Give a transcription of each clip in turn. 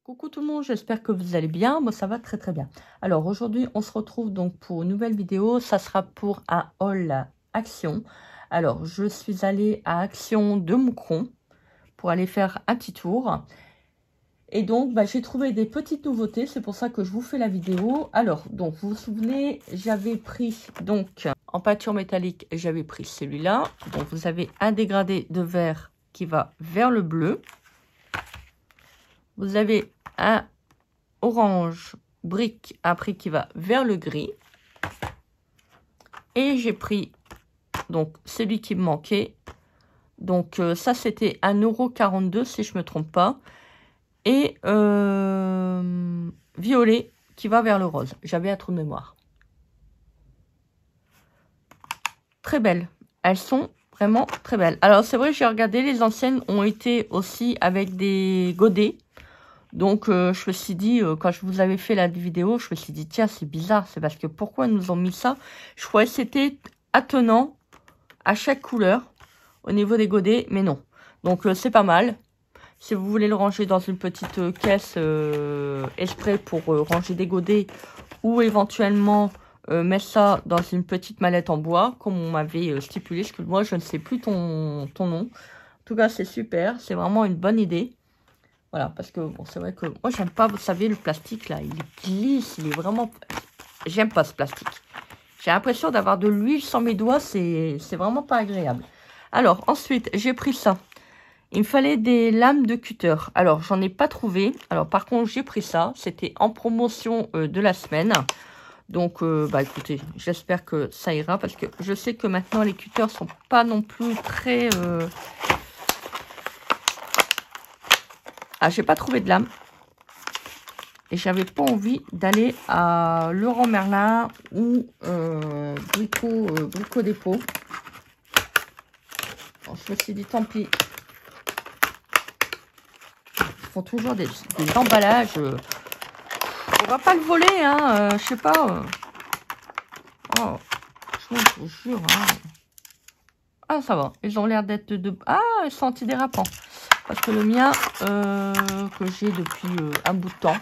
Coucou tout le monde, j'espère que vous allez bien. Moi, ça va très très bien. Alors aujourd'hui, on se retrouve donc pour une nouvelle vidéo. Ça sera pour un haul Action. Alors, je suis allée à Action de Moucron pour aller faire un petit tour. Et donc, j'ai trouvé des petites nouveautés. C'est pour ça que je vous fais la vidéo. Alors, donc, vous vous souvenez, j'avais pris donc en peinture métallique, j'avais pris celui-là. Donc, vous avez un dégradé de vert qui va vers le bleu. Vous avez un orange brique, un prix qui va vers le gris. Et j'ai pris donc celui qui me manquait. Donc ça c'était 1,42 € si je me trompe pas. Et violet qui va vers le rose. J'avais un trou de mémoire. Très belles. Elles sont vraiment très belles. Alors c'est vrai, j'ai regardé, les anciennes ont été aussi avec des godets. Donc, je me suis dit, quand je vous avais fait la vidéo, je me suis dit, tiens, c'est bizarre. C'est parce que pourquoi ils nous ont mis ça? Je croyais que c'était attenant à chaque couleur au niveau des godets, mais non. Donc, c'est pas mal. Si vous voulez le ranger dans une petite caisse exprès pour ranger des godets ou éventuellement mettre ça dans une petite mallette en bois, comme on m'avait stipulé, parce que moi, je ne sais plus ton nom. En tout cas, c'est super. C'est vraiment une bonne idée. Voilà, parce que bon, c'est vrai que moi, j'aime pas, vous savez, le plastique, là, il glisse, il est vraiment... J'aime pas ce plastique. J'ai l'impression d'avoir de l'huile sur mes doigts, c'est vraiment pas agréable. Alors, ensuite, j'ai pris ça. Il me fallait des lames de cutter. Alors, j'en ai pas trouvé. Alors, par contre, j'ai pris ça. C'était en promotion de la semaine. Donc, écoutez, j'espère que ça ira, parce que je sais que maintenant, les cutters sont pas non plus très... Ah, j'ai pas trouvé de lame. Et j'avais pas envie d'aller à Leroy Merlin ou Brico Dépôt. Bon, je me suis dit, tant pis. Ils font toujours des emballages. On va pas le voler, hein. Je sais pas. Oh, je vous jure. Hein. Ah, ça va. Ils ont l'air d'être de... Ah, ils sont antidérapants. Parce que le mien, que j'ai depuis un bout de temps,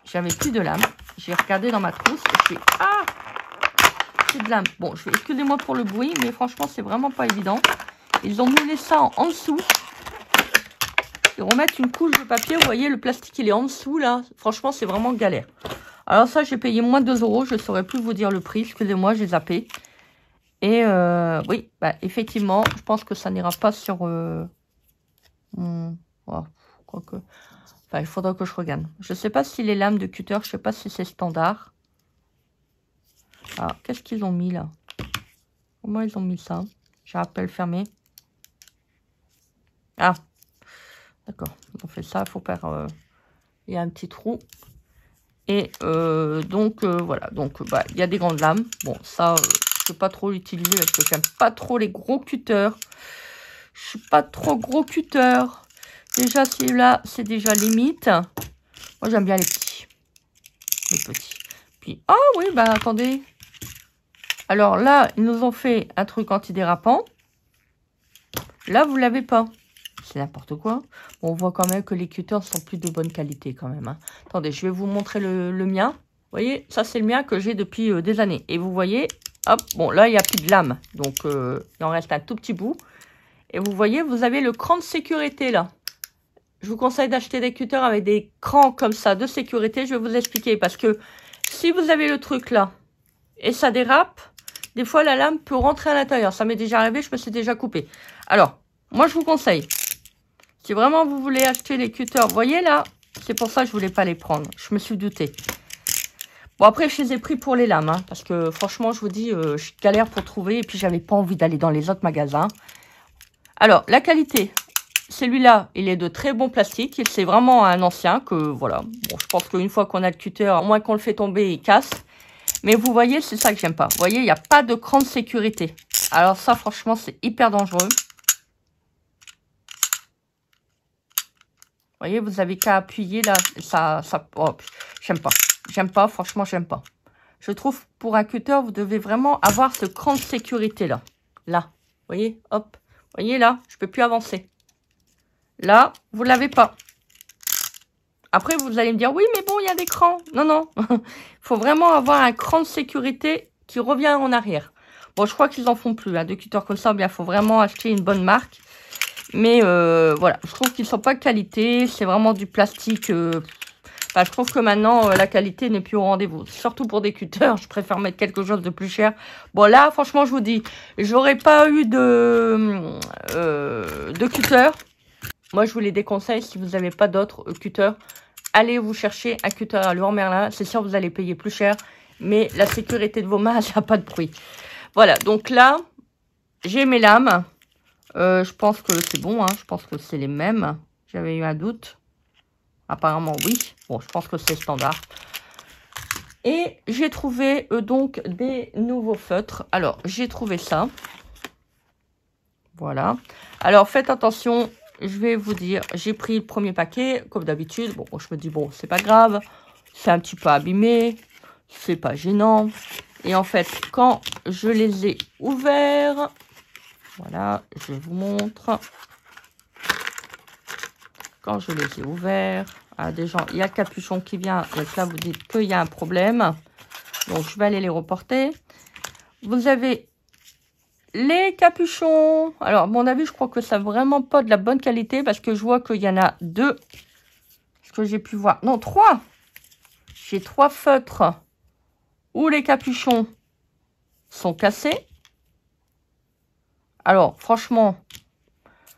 j'avais plus de lame. J'ai regardé dans ma trousse et je fais ah, j'ai de lame. Bon, excusez-moi pour le bruit, mais franchement, c'est vraiment pas évident. Ils ont moulé ça en dessous. Ils remettent une couche de papier. Vous voyez, le plastique, il est en dessous, là. Franchement, c'est vraiment galère. Alors ça, j'ai payé moins de 2 €. Je ne saurais plus vous dire le prix. Excusez-moi, j'ai zappé. Et oui, effectivement, je pense que ça n'ira pas sur... quoique... Enfin, il faudra que je regarde. Je ne sais pas si les lames de cutter, je ne sais pas si c'est standard. Ah, qu'est-ce qu'ils ont mis là? Comment ils ont mis ça? J'ai rappel fermé. Ah, d'accord. On fait ça, il faut faire... il y a un petit trou. Et donc, voilà. Donc, il y a des grandes lames. Bon, ça, je ne peux pas trop l'utiliser parce que j'aime pas trop les gros cutters. Je suis pas trop gros cutter. Déjà, celui-là, c'est déjà limite. Moi, j'aime bien les petits. Les petits. Puis, ah oui, attendez. Alors là, ils nous ont fait un truc antidérapant. Là, vous l'avez pas. C'est n'importe quoi. Bon, on voit quand même que les cutters sont plus de bonne qualité quand même. Hein. Attendez, je vais vous montrer le mien. Vous voyez, ça, c'est le mien que j'ai depuis des années. Et vous voyez, hop, bon, là, il n'y a plus de lame. Donc, il en reste un tout petit bout. Et vous voyez, vous avez le cran de sécurité là. Je vous conseille d'acheter des cutters avec des crans comme ça de sécurité. Je vais vous expliquer. Parce que si vous avez le truc là et ça dérape, des fois la lame peut rentrer à l'intérieur. Ça m'est déjà arrivé, je me suis déjà coupé. Alors, moi je vous conseille. Si vraiment vous voulez acheter les cutters, vous voyez là, c'est pour ça que je voulais pas les prendre. Je me suis doutée. Bon, après, je les ai pris pour les lames. Hein, parce que franchement, je vous dis, je galère pour trouver. Et puis, j'avais pas envie d'aller dans les autres magasins. Alors, la qualité. Celui-là, il est de très bon plastique. C'est vraiment un ancien que, voilà. Bon, je pense qu'une fois qu'on a le cutter, au moins qu'on le fait tomber, il casse. Mais vous voyez, c'est ça que j'aime pas. Vous voyez, il n'y a pas de cran de sécurité. Alors ça, franchement, c'est hyper dangereux. Vous voyez, vous avez qu'à appuyer là. Oh, j'aime pas. J'aime pas, franchement, j'aime pas. Je trouve pour un cutter, vous devez vraiment avoir ce cran de sécurité là. Là, vous voyez, hop. Vous voyez là, je peux plus avancer. Là, vous l'avez pas. Après, vous allez me dire, oui, mais bon, il y a des crans. Non, non. Il faut vraiment avoir un cran de sécurité qui revient en arrière. Bon, je crois qu'ils en font plus. Hein, de cutters comme ça, bien, il faut vraiment acheter une bonne marque. Mais voilà, je trouve qu'ils sont pas de qualité. C'est vraiment du plastique. Je trouve que maintenant, la qualité n'est plus au rendez-vous. Surtout pour des cutters, je préfère mettre quelque chose de plus cher. Bon, là, franchement, je vous dis, j'aurais pas eu de cutter. Moi, je vous les déconseille si vous n'avez pas d'autres cutters. Allez vous chercher un cutter à Leroy Merlin. C'est sûr, vous allez payer plus cher. Mais la sécurité de vos mains, il n'y a pas de bruit. Voilà, donc là, j'ai mes lames. Je pense que c'est bon, hein. Je pense que c'est les mêmes. J'avais eu un doute. Apparemment, oui. Bon, je pense que c'est standard. Et j'ai trouvé donc des nouveaux feutres. Alors, j'ai trouvé ça. Voilà. Alors, faites attention. Je vais vous dire, j'ai pris le premier paquet, comme d'habitude. Bon, je me dis, bon, c'est pas grave. C'est un petit peu abîmé. C'est pas gênant. Et en fait, quand je les ai ouverts, voilà, je vous montre. Quand je les ai ouverts, des gens, il y a le capuchon qui vient. Donc là, vous dites qu'il y a un problème. Donc, je vais aller les reporter. Vous avez les capuchons. Alors, à mon avis, je crois que ça vraiment pas de la bonne qualité parce que je vois qu'il y en a 2. Ce que j'ai pu voir. Non, 3. J'ai 3 feutres où les capuchons sont cassés. Alors, franchement,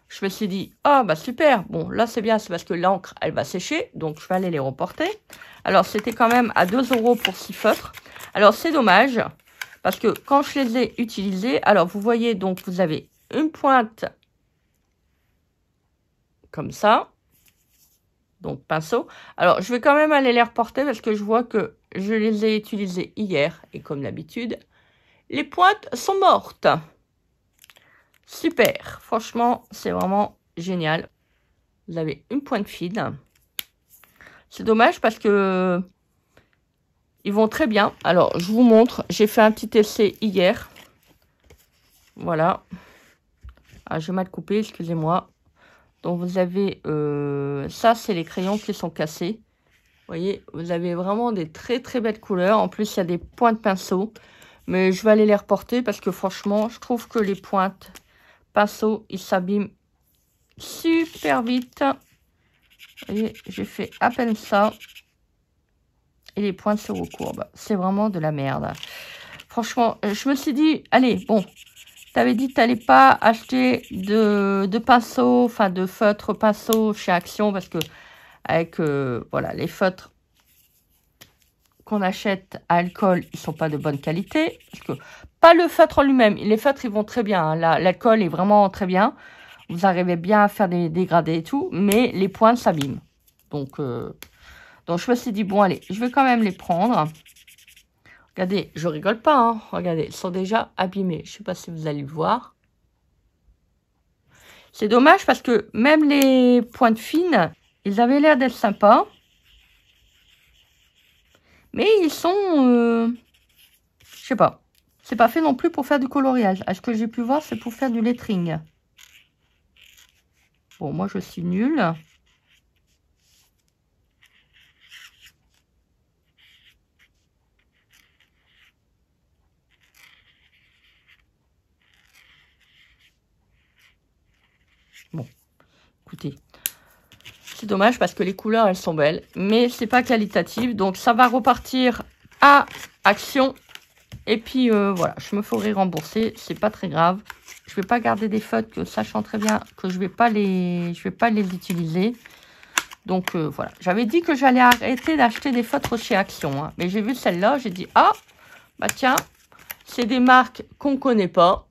je me suis dit, ah, bah super. Bon, là, c'est bien, c'est parce que l'encre, elle va sécher. Donc, je vais aller les reporter. Alors, c'était quand même à 2 € pour 6 feutres. Alors, c'est dommage. Parce que quand je les ai utilisés, alors, vous voyez, donc, vous avez une pointe comme ça. Donc, pinceau. Alors, je vais quand même aller les reporter parce que je vois que je les ai utilisés hier. Et comme d'habitude, les pointes sont mortes. Super, franchement, c'est vraiment génial. Vous avez une pointe fine. C'est dommage parce que ils vont très bien. Alors, je vous montre. J'ai fait un petit essai hier. Voilà. Ah, j'ai mal coupé, excusez-moi. Donc, vous avez... ça, c'est les crayons qui sont cassés. Vous voyez, vous avez vraiment des très, très belles couleurs. En plus, il y a des pointes pinceau. Mais je vais aller les reporter parce que franchement, je trouve que les pointes... pinceau, il s'abîme super vite. Vous voyez, j'ai fait à peine ça. Et les pointes se recourbent. C'est vraiment de la merde. Franchement, je me suis dit, allez, bon, t'avais dit que t'allais pas acheter de pinceau, enfin de feutre pinceau chez Action, parce que avec, voilà, les feutres qu'on achète à alcool, ils sont pas de bonne qualité. Parce que, pas le feutre en lui-même. Les feutres, ils vont très bien. Hein. L'alcool est vraiment très bien. Vous arrivez bien à faire des dégradés et tout. Mais les pointes s'abîment. Donc, je me suis dit, bon, allez, je vais quand même les prendre. Regardez, je rigole pas. Hein. Regardez, ils sont déjà abîmés. Je sais pas si vous allez le voir. C'est dommage parce que même les pointes fines, ils avaient l'air d'être sympas. Mais ils sont... je sais pas. C'est pas fait non plus pour faire du coloriage. À ce que j'ai pu voir, c'est pour faire du lettering. Bon, moi, je suis nulle. Bon, écoutez. C'est dommage parce que les couleurs, elles sont belles. Mais c'est pas qualitatif. Donc, ça va repartir à Action. Et puis, voilà, je me ferai rembourser. C'est pas très grave. Je vais pas garder des feutres que, sachant très bien que je vais pas les utiliser. Donc, voilà. J'avais dit que j'allais arrêter d'acheter des feutres chez Action. Hein. Mais j'ai vu celle-là. J'ai dit, ah, bah tiens, c'est des marques qu'on connaît pas.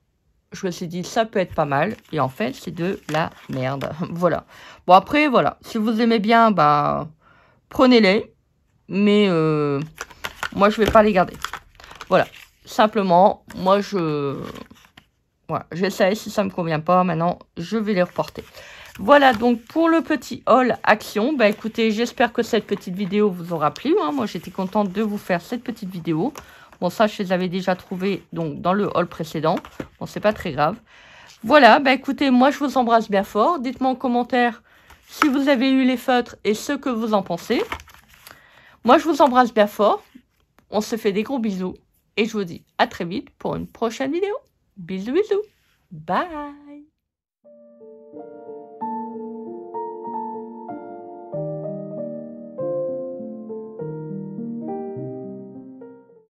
Je me suis dit, ça peut être pas mal. Et en fait, c'est de la merde. Voilà. Bon, après, voilà. Si vous aimez bien, bah, prenez-les. Mais, moi, je vais pas les garder. Voilà. Simplement, moi, voilà, j'essaie. Si ça me convient pas, maintenant, je vais les reporter. Voilà, donc, pour le petit haul Action. Bah, écoutez, j'espère que cette petite vidéo vous aura plu. Hein. Moi, j'étais contente de vous faire cette petite vidéo. Bon, ça, je les avais déjà trouvés donc, dans le haul précédent. Bon, c'est pas très grave. Voilà, bah écoutez, moi, je vous embrasse bien fort. Dites-moi en commentaire si vous avez eu les feutres et ce que vous en pensez. Moi, je vous embrasse bien fort. On se fait des gros bisous. Et je vous dis à très vite pour une prochaine vidéo. Bisous, bisous. Bye.